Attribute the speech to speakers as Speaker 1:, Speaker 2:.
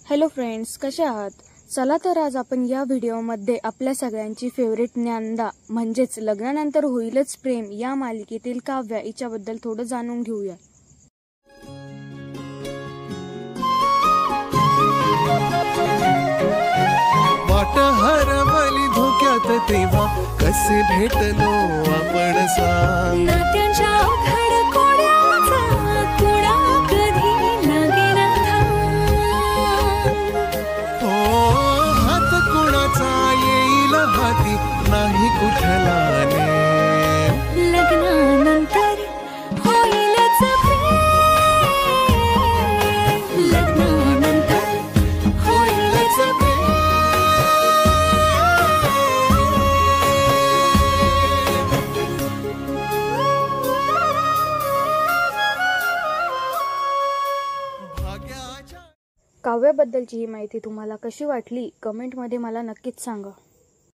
Speaker 1: Hello friends, कसे आहात? चला तर आज आपण या व्हिडिओमध्ये आपल्या सगळ्यांची फेवरेट ज्ञानदा म्हणजेच लग्नानंतर होईलच प्रेम या मालिकेतील काव्या हिच्याबद्दल थोडं जाणून घेऊया।
Speaker 2: वाट हरवली धोक्यात तेव्हा कसे भेटलो आपण सांग।
Speaker 3: नात्यांच्या खडकोड्याचा कुडा कधी लागेना
Speaker 2: हो हात कुणाचा येईल हाती नाही कुठला नेम।
Speaker 3: लग्नानंतर होईलच प्रेम, लग्नानंतर होईलच प्रेम।
Speaker 1: काव्याबद्दलची ही माहिती तुम्हाला कशी वाटली कमेंटमध्ये मला नक्कीच सांगा।